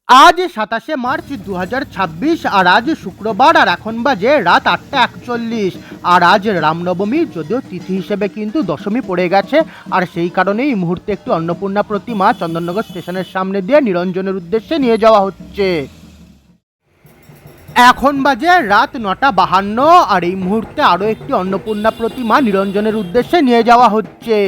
আজ ২৭শে মার্চ ২০২৬ আর আজ শুক্রবার আর এখন বাজে রাত ৮টা ৪১ আর আজ রামনবমী, যদিও তিথি হিসেবে কিন্তু দশমী পড়ে গেছে। আর সেই কারণেই এই মুহূর্তে একটি অন্নপূর্ণা প্রতিমা চন্দননগর স্টেশনের সামনে দিয়ে নিরঞ্জনের উদ্দেশ্যে নিয়ে যাওয়া হচ্ছে। এখন বাজে রাত ৯টা ৫২ আর এই মুহূর্তে আরও একটি অন্নপূর্ণা প্রতিমা নিরঞ্জনের উদ্দেশ্যে নিয়ে যাওয়া হচ্ছে।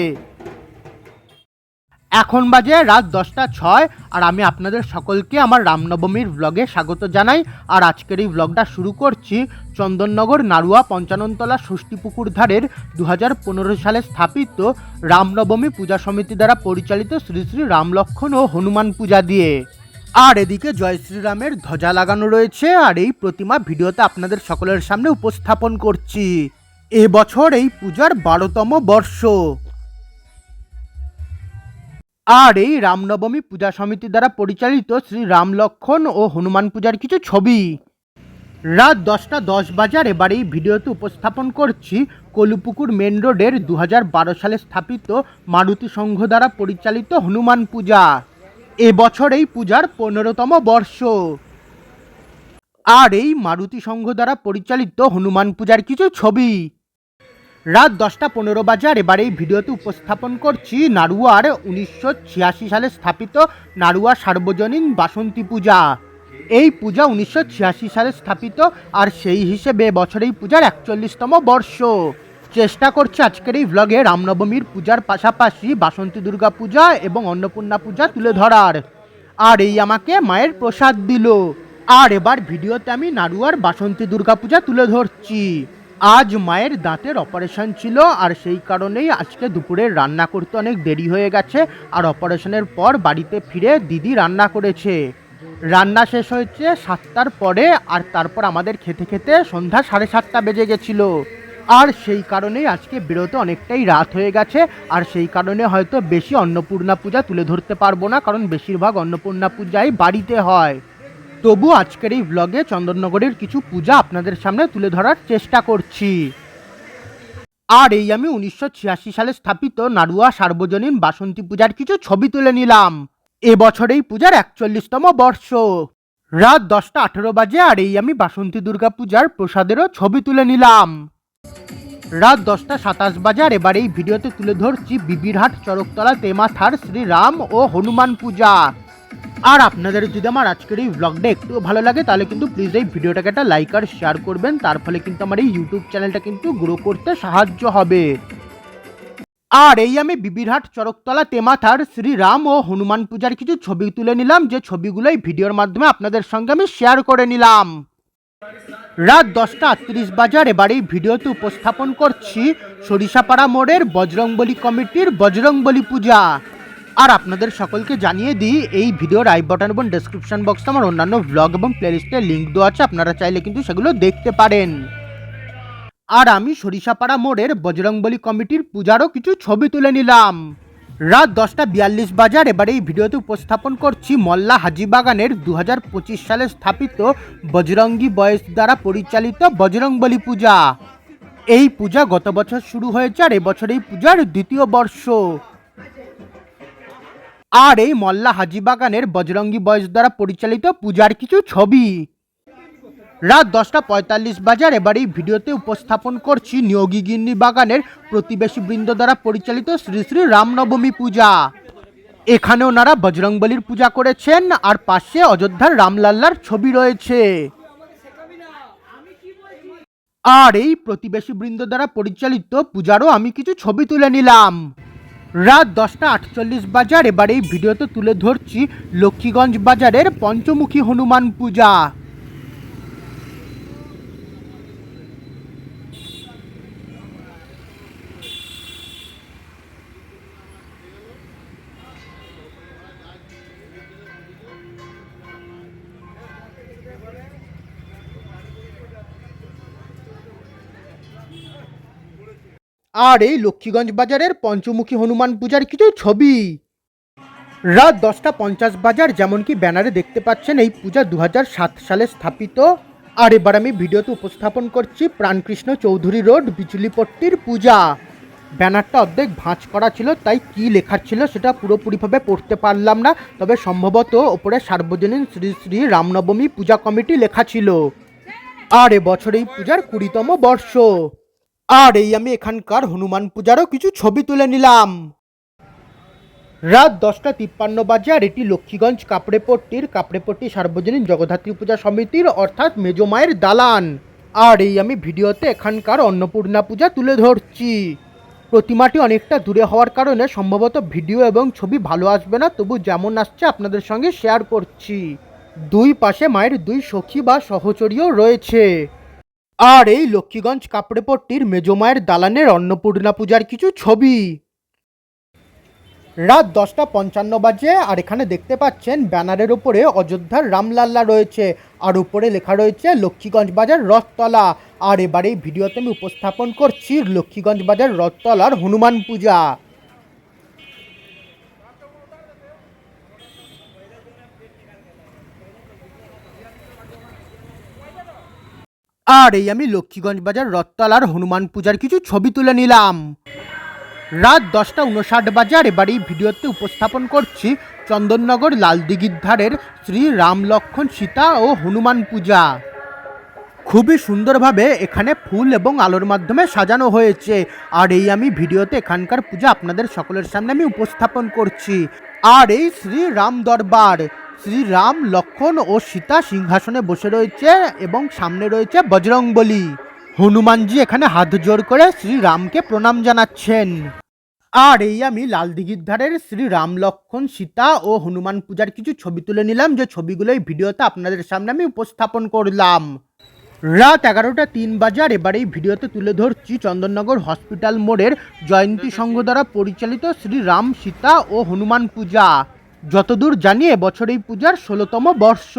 এখন বাজে রাত ১০টা ৬ আর আমি আপনাদের সকলকে আমার রামনবমীর ব্লগে স্বাগত জানাই। আর আজকের এই ব্লগটা শুরু করছি চন্দননগর নাড়ুয়া পঞ্চাননতলা ষষ্ঠীপুকুর ধারের ২০১৫ সালে স্থাপিত রামনবমী পূজা সমিতি দ্বারা পরিচালিত শ্রী শ্রী রামলক্ষণ ও হনুমান পূজা দিয়ে। আর এদিকে জয় শ্রীরামের ধ্বজা লাগানো রয়েছে আর এই প্রতিমা ভিডিওতে আপনাদের সকলের সামনে উপস্থাপন করছি। এবছর এই পূজার ১২তম বর্ষ। আর এই রামনবমী পূজা সমিতি দ্বারা পরিচালিত শ্রী রামলক্ষণ ও হনুমান পূজার কিছু ছবি। রাত ১০টা ১০ বাজার এবার এই ভিডিওতে উপস্থাপন করছি কলুপুকুর মেন রোডের ২০১২ সালে স্থাপিত মারুতি সংঘ দ্বারা পরিচালিত হনুমান পূজা। এবছর এই পূজার ১৫তম বর্ষ। আর এই মারুতি সংঘ দ্বারা পরিচালিত হনুমান পূজার কিছু ছবি। রাত ১০টা ১৫ বাজার এবার এই ভিডিওতে উপস্থাপন করছি নাড়ুয়ার ১৯৮৬ সালে স্থাপিত নাড়ুয়া সার্বজনীন বাসন্তী পূজা। এই পূজা ১৯৮৬ সালে স্থাপিত আর সেই হিসেবে বছর এই পূজার ৪১তম বর্ষ। চেষ্টা করছি আজকের এই ভ্লগে রামনবমীর পূজার পাশাপাশি বাসন্তী দুর্গা পূজা এবং অন্নপূর্ণা পূজা তুলে ধরার। আর এই আমাকে মায়ের প্রসাদ দিল। আর এবার ভিডিওতে আমি নাড়ুয়ার বাসন্তী দুর্গা পূজা তুলে ধরছি। আজ মায়ের দাঁতের অপারেশন ছিল আর সেই কারণেই আজকে দুপুরে রান্না করতে অনেক দেরি হয়ে গেছে। আর অপারেশনের পর বাড়িতে ফিরে দিদি রান্না করেছে। রান্না শেষ হয়েছে ৭টার পরে আর তারপর আমাদের খেতে খেতে সন্ধ্যা ৭:৩০ বেজে গেছিল। আর সেই কারণেই আজকে বেরোতে অনেকটাই রাত হয়ে গেছে। আর সেই কারণে হয়তো বেশি অন্নপূর্ণা পূজা তুলে ধরতে পারবো না, কারণ বেশিরভাগ অন্নপূর্ণা পূজাই বাড়িতে হয়। তবু আজকের এই ব্লগে চন্দননগরের কিছু পূজা আপনাদের সামনে তুলে ধরার চেষ্টা করছি। আর এই আমি ১৯৮৬ সালে স্থাপিত নাড়ুয়া সার্বজনীন বাসন্তী পূজার কিছু ছবি তুলে নিলাম। এবছর এই পূজার ৪১তম বর্ষ। রাত ১০টা ১৮ বাজে আর এই আমি বাসন্তী দুর্গা পূজার প্রসাদেরও ছবি তুলে নিলাম। রাত ১০টা ২৭ বাজে আর এবার এই ভিডিওতে তুলে ধরছি বিবিরহাট চরকতলা তেমাথার শ্রীরাম ও হনুমান পূজা। আর আপনাদের যদি আমার আজকের এই ব্লগটা একটু ভালো লাগে তাহলে কিন্তু প্লিজ এই ভিডিওটাকে একটা লাইক আর শেয়ার করবেন, তার ফলে কিন্তু আমার এই ইউটিউব চ্যানেলটা কিন্তু গ্রো করতে সাহায্য হবে। আর এই আমি বিবিরহাট চরকতলা তেমাথার শ্রীরাম ও হনুমান পূজার কিছু ছবি তুলে নিলাম, যে ছবিগুলো এই ভিডিওর মাধ্যমে আপনাদের সঙ্গে আমি শেয়ার করে নিলাম। রাত ১০টা ৩৮ বাজার এবার এই ভিডিওতে উপস্থাপন করছি সরিষাপাড়া মোড়ের বজরংবলী কমিটির বজরংবলী পূজা। আর আপনাদের সকলকে জানিয়ে দিই, এই ভিডিওর আই বাটন এবং ডেসক্রিপশন বক্সে আমার অন্যান্য ব্লগ এবং প্লেলিস্টের লিঙ্ক দেওয়া আছে, আপনারা চাইলে কিন্তু সেগুলো দেখতে পারেন। আর আমি সরিষাপাড়া মোড়ের বজরংবলী কমিটির পূজারও কিছু ছবি তুলে নিলাম। রাত ১০টা ৪২ বাজার এবার এই ভিডিওতে উপস্থাপন করছি মল্লা হাজিবাগানের ২০২৫ সালে স্থাপিত বজরঙ্গী বয়েস দ্বারা পরিচালিত বজরংবলী পূজা। এই পূজা গত বছর শুরু হয়েছে আর এবছর এই পূজার ২য় বর্ষ। আর এই মল্লা হাজিবাগানের বজরঙ্গী বয়েস দ্বারা পরিচালিত পূজার কিছু ছবি। রাত ১০টা ৪৫ বাজার এবার এই ভিডিওতে উপস্থাপন করছি নিয়োগী গিন্নি বাগানের প্রতিবেশী বৃন্দ দ্বারা পরিচালিত শ্রী শ্রী রামনবমী পূজা। এখানে ওনারা বজরংবলীর পূজা করেছেন আর পাশে অযোধ্যার রামলাল্লার ছবি রয়েছে। আর এই প্রতিবেশী বৃন্দ দ্বারা পরিচালিত পূজারও আমি কিছু ছবি তুলে নিলাম। রাত ১০টা ৪৮ বাজার এবার এই ভিডিওতে তুলে ধরছি লক্ষ্মীগঞ্জ বাজারের পঞ্চমুখী হনুমান পূজা। আর এই লক্ষ্মীগঞ্জ বাজারের পঞ্চমুখী হনুমান পূজার কিছু ছবি। রাত ১০টা ৫০ বাজার যেমন কি ব্যানারে দেখতে পাচ্ছেন, এই পূজা ২০০৭ সালে স্থাপিত। আর এবার আমি ভিডিওতে উপস্থাপন করছি প্রাণকৃষ্ণ চৌধুরী রোড বিচুলিপট্টির পূজা। ব্যানারটা অর্ধেক ভাঁজ করা ছিল, তাই কি লেখা ছিল সেটা পুরোপুরিভাবে পড়তে পারলাম না, তবে সম্ভবত ওপরে সার্বজনীন শ্রী শ্রী রামনবমী পূজা কমিটি লেখা ছিল। আর এবছর এই পূজার 20তম বর্ষ। আর এই আমি এখানকার হনুমান পূজারও কিছু ছবি তুলে নিলাম। রাত 10:53 বাজে, আর এটি লক্ষ্মীগঞ্জ কাপড়েপট্টি সার্বজনীন জগদ্ধাত্রী পূজা সমিতির অর্থাৎ মেজমায়ের দালান। আর এই আমি ভিডিওতে এখানকার অন্নপূর্ণা পূজা তুলে ধরছি। প্রতিমাটি অনেকটা দূরে হওয়ার কারণে সম্ভবত ভিডিও এবং ছবি ভালো আসবে না, তবু যেমন আসছে আপনাদের সঙ্গে শেয়ার করছি। দুই পাশে মায়ের দুই সখী বা সহচরীও রয়েছে। আর এই লক্ষ্মীগঞ্জ কাপড়েপট্টির মেজমায়ের দালানের অন্নপূর্ণা পূজার কিছু ছবি। রাত 10:55 বাজে, আর এখানে দেখতে পাচ্ছেন ব্যানারের উপরে অযোধ্যার রামলাল্লা রয়েছে, আর উপরে লেখা রয়েছে লক্ষ্মীগঞ্জ বাজার রথতলা। আর এবারে এই ভিডিওতে আমি উপস্থাপন করছি লক্ষ্মীগঞ্জ বাজার রথতলার হনুমান পূজা। আর এই আমি লক্ষ্মীগঞ্জ বাজার রথতলার হনুমান পূজার কিছু ছবি তুলে নিলাম। রাত 10:59 বাজে, আর এবার এই ভিডিওতে উপস্থাপন করছি চন্দননগর লালদিঘির ধারের শ্রী রাম লক্ষ্মণ সীতা ও হনুমান পূজা। খুবই সুন্দরভাবে এখানে ফুল এবং আলোর মাধ্যমে সাজানো হয়েছে। আর এই আমি ভিডিওতে এখানকার পূজা আপনাদের সকলের সামনে আমি উপস্থাপন করছি। আর এই শ্রী রাম দরবার, শ্রী রাম লক্ষ্মণ ও সীতা সিংহাসনে বসে রয়েছে এবং সামনে রয়েছে বজরংবলী। হনুমানজি এখানে হাত জোড় করে শ্রী রামকে প্রণাম জানাচ্ছেন। আর এই আমি লালদিঘির ধারের শ্রী রাম লক্ষ্মণ সীতা ও হনুমান পূজার কিছু ছবি তুলে নিলাম, যে ছবিগুলো এই ভিডিওতে আপনাদের সামনে আমি উপস্থাপন করলাম। রাত 11:03 বাজে, আর এবার এই ভিডিওতে তুলে ধরছি চন্দননগর হসপিটাল মোড়ের জয়ন্তী সংঘ দ্বারা পরিচালিত শ্রী রাম সীতা ও হনুমান পূজা। যতদূর জানি এবছর এই পূজার 16তম বর্ষ।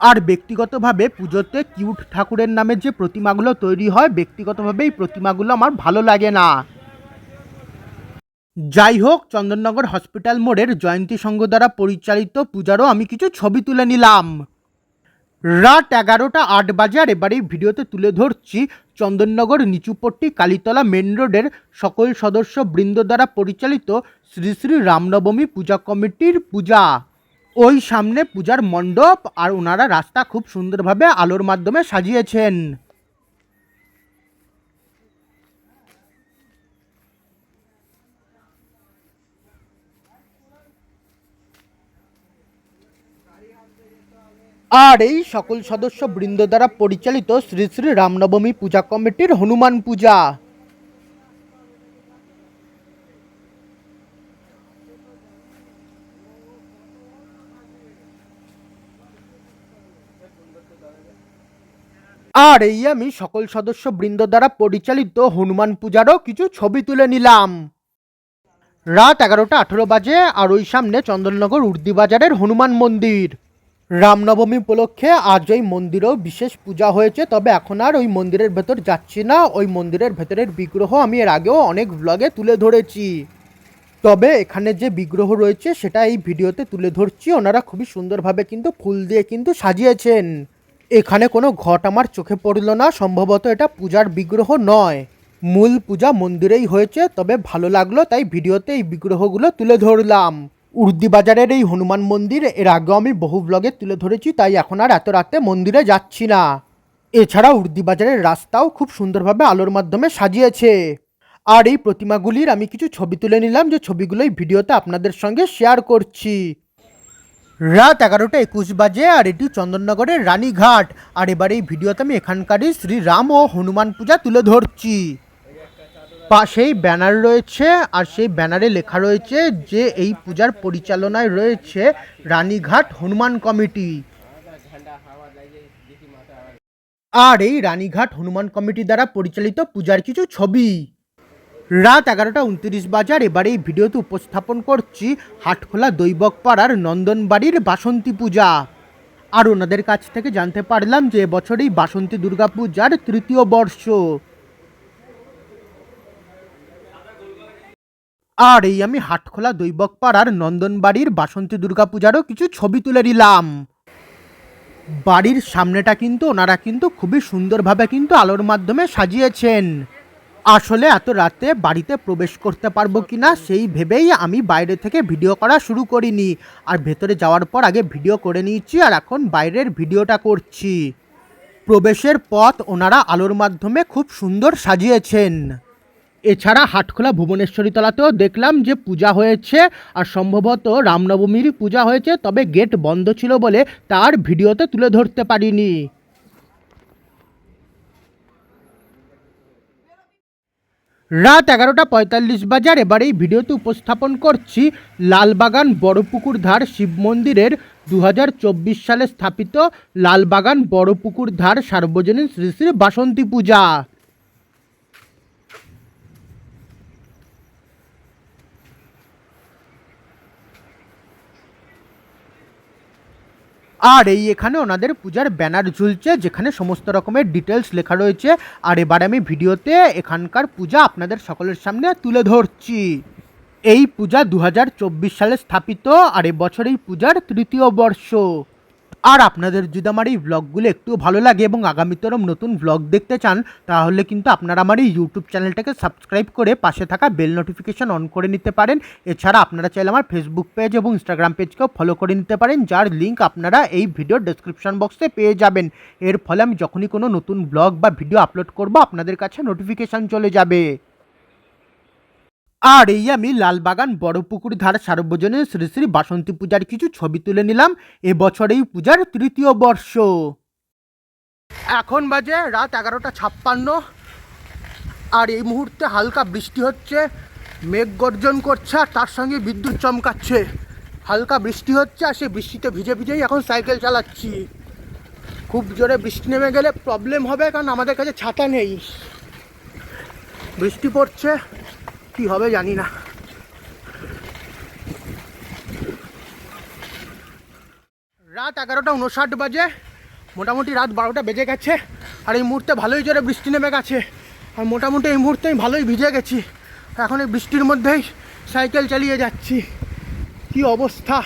আর ব্যক্তিগতভাবে পুজোতে কিউট ঠাকুরের নামে যে প্রতিমাগুলো তৈরি হয়, ব্যক্তিগতভাবে এই প্রতিমাগুলো আমার ভালো লাগে না। যাই হোক, চন্দননগর হসপিটাল মোড়ের জয়ন্তী সংঘ দ্বারা পরিচালিত পূজারও আমি কিছু ছবি তুলে নিলাম। রাত 11:08 বাজে, আর এবার এই ভিডিওতে তুলে ধরছি চন্দননগর নিচুপট্টি কালীতলা মেন রোডের সকল সদস্য বৃন্দ দ্বারা পরিচালিত শ্রী শ্রী রামনবমী পূজা কমিটির পূজা। ওই সামনে পূজার মণ্ডপ, আর ওনারা রাস্তা খুব সুন্দরভাবে আলোর মাধ্যমে সাজিয়েছেন। আর এই সকল সদস্য বৃন্দ দ্বারা পরিচালিত শ্রী শ্রী রামনবমী পূজা কমিটির হনুমান পূজা। আর এই আমি সকল সদস্য বৃন্দ দ্বারা পরিচালিত হনুমান পূজারও কিছু ছবি তুলে নিলাম। রাত 11:18 বাজে, আর ওই সামনে চন্দননগর উর্দি বাজারের হনুমান মন্দির। রামনবমী উপলক্ষে আজ ওই মন্দিরেও বিশেষ পূজা হয়েছে, তবে এখন আর ওই মন্দিরের ভেতর যাচ্ছি না। ওই মন্দিরের ভেতরের বিগ্রহ আমি এর আগেও অনেক ব্লগে তুলে ধরেছি, তবে এখানে যে বিগ্রহ রয়েছে সেটা এই ভিডিওতে তুলে ধরছি। ওনারা খুবই সুন্দরভাবে কিন্তু ফুল দিয়ে কিন্তু সাজিয়েছেন। এখানে কোনো ঘট আমার চোখে পড়ল না, সম্ভবত এটা পূজার বিগ্রহ নয়, মূল পূজা মন্দিরেই হয়েছে। তবে ভালো লাগলো, তাই ভিডিওতে এই বিগ্রহগুলো তুলে ধরলাম। উর্দি বাজারের এই হনুমান মন্দির এর আগেও আমি বহু ব্লগে তুলে ধরেছি, তাই এখন আর এত রাতে মন্দিরে যাচ্ছি না। এছাড়া উর্দি বাজারের রাস্তাও খুব সুন্দরভাবে আলোর মাধ্যমে সাজিয়েছে। আর এই প্রতিমাগুলির আমি কিছু ছবি তুলে নিলাম, যে ছবিগুলো এই ভিডিওতে আপনাদের সঙ্গে শেয়ার করছি। রাত 11:21 বাজে, আর এটি চন্দননগরের রানীঘাট। আর এবার এই ভিডিওতে আমি এখানকারই শ্রী রাম ও হনুমান পূজা তুলে ধরছি। পাশেই ব্যানার রয়েছে, আর সেই ব্যানারে লেখা রয়েছে যে এই পূজার পরিচালনায় রয়েছে রানীঘাট হনুমান কমিটি। আর এই রানীঘাট হনুমান কমিটি দ্বারা পরিচালিত পূজার কিছু ছবি। রাত 11:29 বাজে, আর এবারে এই ভিডিওতে উপস্থাপন করছি হাটখোলা দৈবকপাড়ার নন্দনবাড়ির বাসন্তী পূজা। আর ওনাদের কাছ থেকে জানতে পারলাম যে এবছর এই বাসন্তী দুর্গা পূজার 3য় বর্ষ। আর এই আমি হাটখোলা দৈবকপাড়ার নন্দনবাড়ির বাসন্তী দুর্গা পূজারও কিছু ছবি তুলে নিলাম। বাড়ির সামনেটা কিন্তু ওনারা কিন্তু খুবই সুন্দরভাবে কিন্তু আলোর মাধ্যমে সাজিয়েছেন। আসলে এত রাতে বাড়িতে প্রবেশ করতে পারবো কিনা সেই ভেবেই আমি বাইরে থেকে ভিডিও করা শুরু করিনি, আর ভেতরে যাওয়ার পর আগে ভিডিও করে নিয়েছি আর এখন বাইরের ভিডিওটা করছি। প্রবেশের পথ ওনারা আলোর মাধ্যমে খুব সুন্দর সাজিয়েছেন। এছাড়া হাটখোলা ভুবনেশ্বরী তলাতেও দেখলাম যে পূজা হয়েছে, আর সম্ভবত রামনবমীরই পূজা হয়েছে, তবে গেট বন্ধ ছিল বলে তার ভিডিওতে তুলে ধরতে পারিনি। রাত 11:45 বাজার এবার এই ভিডিওতে উপস্থাপন করছি লালবাগান বড়পুকুর ধার শিব মন্দিরের 2024 সালে স্থাপিত লালবাগান বড়পুকুর ধার সার্বজনীন শ্রী শ্রী বাসন্তী পূজা। আর এই এখানে ওনাদের পূজার ব্যানার ঝুলছে যেখানে সমস্ত রকমের ডিটেলস লেখা রয়েছে, আর এবার আমি ভিডিওতে এখানকার পূজা আপনাদের সকলের সামনে তুলে ধরছি। এই পূজা 2024 সালে স্থাপিত, আর এবছর এই পূজার 3য় বর্ষ। আর আপনাদের যদি আমার এই ব্লগগুলো একটু ভালো লাগে এবং আগামীতরম নতুন ব্লগ দেখতে চান, তাহলে কিন্তু আপনারা আমার এই ইউটিউব চ্যানেলটাকে সাবস্ক্রাইব করে পাশে থাকা বেল নোটিফিকেশন অন করে নিতে পারেন। এছাড়া আপনারা চাইলে আমার ফেসবুক পেজ এবং ইনস্টাগ্রাম পেজকেও ফলো করে নিতে পারেন, যার লিঙ্ক আপনারা এই ভিডিওর ডেসক্রিপশন বক্সে পেয়ে যাবেন। এর ফলে আমি যখনই কোনো নতুন ব্লগ বা ভিডিও আপলোড করব আপনাদের কাছে নোটিফিকেশান চলে যাবে। আর এই আমি লালবাগান বড়পুকুর ধার সার্বজনীন শ্রী শ্রী বাসন্তী পূজার কিছু ছবি তুলে নিলাম এবছর এই পূজার 3য় বর্ষ। এখন বাজে রাত 11:56, আর এই মুহূর্তে হালকা বৃষ্টি হচ্ছে, মেঘ গর্জন করছে আর তার সঙ্গে বিদ্যুৎ চমকাচ্ছে। হালকা বৃষ্টি হচ্ছে আর সেই বৃষ্টিতে ভিজে ভিজেই এখন সাইকেল চালাচ্ছি। খুব জোরে বৃষ্টি নেমে গেলে প্রবলেম হবে, কারণ আমাদের কাছে ছাতা নেই। বৃষ্টি পড়ছে, কি হবে জানি না। রাত 11:59 বাজে, মোটামুটি রাত 12টা বেজে গেছে, আর এই মুহূর্তে ভালোই জোরে বৃষ্টি নেমে গেছে, আর মোটামুটি এই মুহূর্তে আমি ভালোই ভিজে গেছি। এখন এই বৃষ্টির মধ্যেই সাইকেল চালিয়ে যাচ্ছি, কি অবস্থা।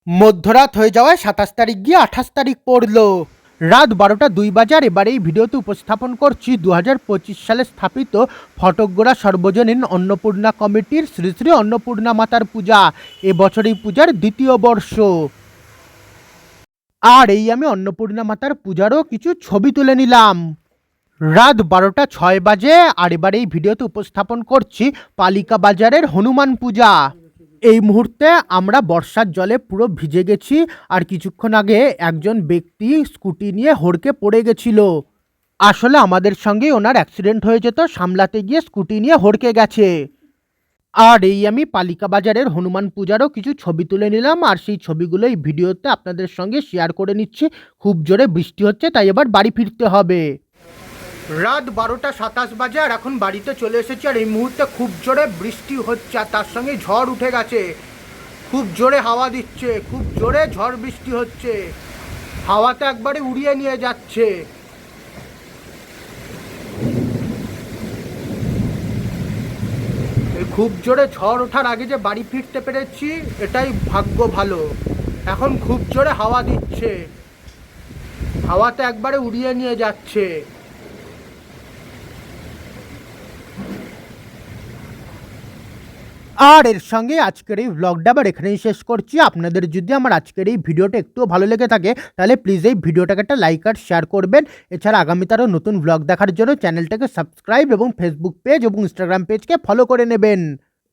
মধ্যরাত হয়ে যাওয়ায় 27 তারিখ গিয়ে 28 তারিখ পড়লো। রাত 12:02 বাজার এবার এই ভিডিওতে উপস্থাপন করছি 2025 সালে স্থাপিত ফটকগোড়া সর্বজনীন অন্নপূর্ণা কমিটির শ্রী শ্রী অন্নপূর্ণা মাতার পূজা। এবছর এই পূজার 2য় বর্ষ। আর এই আমি অন্নপূর্ণা মাতার পূজারও কিছু ছবি তুলে নিলাম। রাত 12:06 বাজে, আর এবার এই ভিডিওতে উপস্থাপন করছি পালিকা বাজারের হনুমান পূজা। এই মুহূর্তে আমরা বর্ষার জলে পুরো ভিজে গেছি, আর কিছুক্ষণ আগে একজন ব্যক্তি স্কুটি নিয়ে হড়কে পড়ে গেছিল। আসলে আমাদের সঙ্গে ওনার অ্যাক্সিডেন্ট হয়ে যেত, সামলাতে গিয়ে স্কুটি নিয়ে হড়কে গেছে। আর এই আমি পালিকা বাজারের হনুমান পূজারও কিছু ছবি তুলে নিলাম, আর সেই ছবিগুলো এই ভিডিওতে আপনাদের সঙ্গে শেয়ার করে নিচ্ছি। খুব জোরে বৃষ্টি হচ্ছে, তাই এবার বাড়ি ফিরতে হবে। রাত 12:27 বাজে, আর এখন বাড়িতে চলে এসেছি, আর এই মুহূর্তে খুব জোরে বৃষ্টি হচ্ছে, আর তার সঙ্গে ঝড় উঠে গেছে। খুব জোরে হাওয়া দিচ্ছে, খুব জোরে ঝড় বৃষ্টি হচ্ছে, হাওয়াতে একবারে উড়িয়ে নিয়ে যাচ্ছে। এই খুব জোরে ঝড় ওঠার আগে যে বাড়ি ফিরতে পেরেছি এটাই ভাগ্য ভালো। এখন খুব জোরে হাওয়া দিচ্ছে, হাওয়াতে একবারে উড়িয়ে নিয়ে যাচ্ছে। আর এর সঙ্গে আজকের এই ভ্লগটা আবার এখানেই শেষ করছি। আপনাদের যদি আমার আজকের এই ভিডিওটা একটু ভালো লেগে থাকে তাহলে প্লিজ এই ভিডিওটাকে একটা লাইক আর শেয়ার করবেন। এছাড়া আগামী তারও নতুন ভ্লগ দেখার জন্য চ্যানেলটাকে সাবস্ক্রাইব এবং ফেসবুক পেজ এবং ইনস্টাগ্রাম পেজকে ফলো করে নেবেন।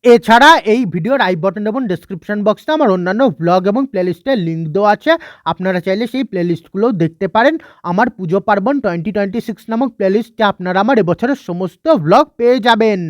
এছাড়া এই ভিডিওর আই বটন এবং ডেসক্রিপশন বক্সে আমার অন্যান্য ভ্লগ এবং প্লেলিস্টের লিঙ্ক দেওয়া আছে, আপনারা চাইলে সেই প্লেলিস্টগুলোও দেখতে পারেন। আমার পুজো পার্বণ 2026 নামক প্লেলিস্টে আপনারা আমার এবছরের সমস্ত ভ্লগ পেয়ে যাবেন।